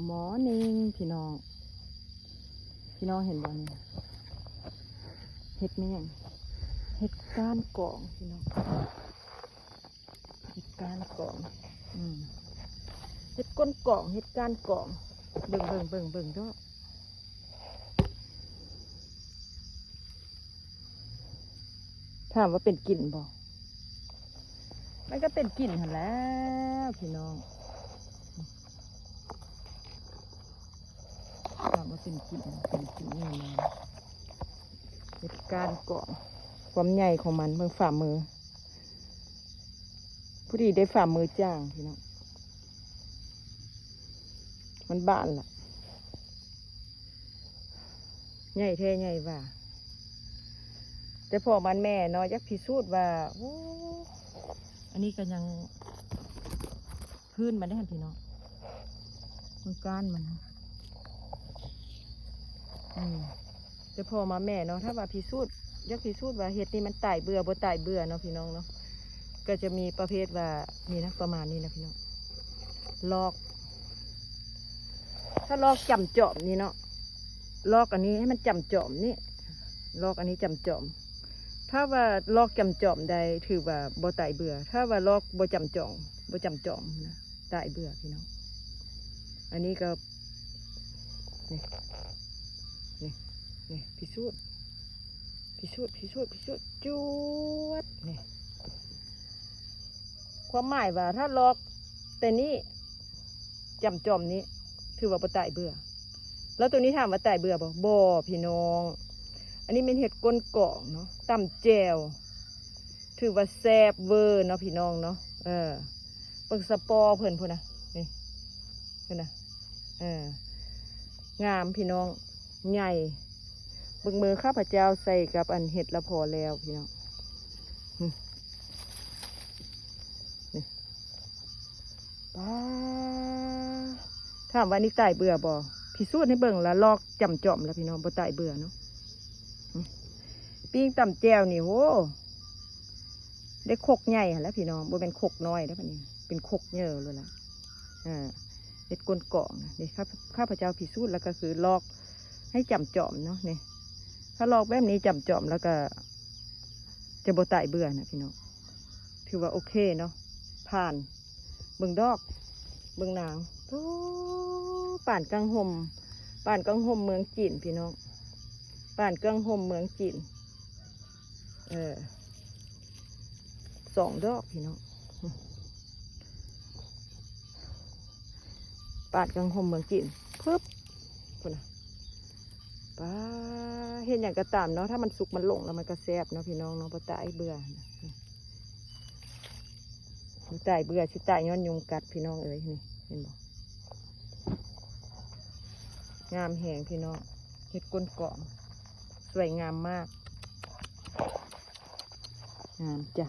หมอนิงพี่น้องเห็นบ่เนี่ยเห็ดไม่ยังเห็ดก้านกองพี่น้องเห็ดก้านกองเห็ดก้นกองเห็ดก้านกองเบิ่งด้วยถามว่าเป็นกลิ่นบ่มันก็เป็นกลิ่นหันแล้วพี่น้องถามว่าเป็นกลิ่นแน่นอนเห็ดก้านกองความใหญ่ของมันเบิ่งฝ่ามือผู้ดีได้ฝ่ามือจ้างพี่น้องมันบ้านล่ะใหญ่แท้ใหญ่ว่าแต่พอมันแม่เนาะยักพิสูจน์ว่าโอ้อันนี้ก็ยังพื้นมันได้หันพี่น้องมันก้านมันแต่พอมาแม่เนาะถ้าว่าพิสูจน์ยักพิสูจน์ว่าเห็ดนี่มันตายเบื่อบ่ตายเบื่อเนาะพี่น้องเนาะก็จะมีประเภทว่ามีนะประมาณนี้นะพี่น้องลอกถ้าลอกจำจอมนี่เนาะลอกอันนี้ให้มันจำจอมนี่ลอกอันนี้จำจอมถ้าว่าลอกจำจอมใดถือว่าบ่ตายเบื่อถ้าว่าลอกบ่จำจอมนะตายเบื่อพี่น้องอันนี้ก็นี่พิสูจน์จวดนี่ความหมายว่าถ้าลอกแต่นี้จำจอมนี้ถือว่าบ่ตายเบื่อแล้วตัวนี้ถามว่าตายเบื่อบ่พี่น้องอันนี้เป็นเห็ดก้นกองเนาะตำแจวถือว่าแซ่บเวอร์เนาะพี่น้องเนาะเบิ่งสปอเพิ่นพุ่นนะนี่เพิ่นนะงามพี่น้องใหญ่เบิ่งมือข้าพเจ้าใส่กับอันเห็ดละพอแล้วพี่น้องนี่ป้าถามว่านี่ตายเบื่อบ่พิสูจน์ให้เบิ่งแล้วลอกจำจอมแล้วพี่น้องบ่ตายเบื่อเนาะปิ้งตำแจวนี่โหได้คกใหญ่แล้วพี่น้องบ่เป็นคกน้อยแล้วปะนี่เป็นคกเยอะเลยล่ะเห็ดก้นกองนี่ข้าพเจ้าพิสูจน์แล้วก็คือลอกให้จำจอมเนาะนี่ถ้าลอกแบบนี้จำจอมแล้วก็จะบ่ตายเบื่อนะพี่น้องถือว่าโอเคเนาะผ่านเบิ่งดอกเบิ่งนางโอ้ป่านกังห่มเมืองจีนพี่น้องป่านกังห่มเมืองจีน2 ดอกพี่น้องป่านกังห่มเมืองจีนปึ๊บคุณนะป้าเห็นอย่างกระตามเนาะถ้ามันสุกมันหลงแล้วมันก็แซ่บเนาะพี่น้องเนาะพอตายเบื่อตายเบื่อชิตายย้อนยุงกัดพี่น้องเอ้ยนี่เห็นบ่งามแหงพี่น้องเห็ดก้นกองสวยงามมากงามจ้ะ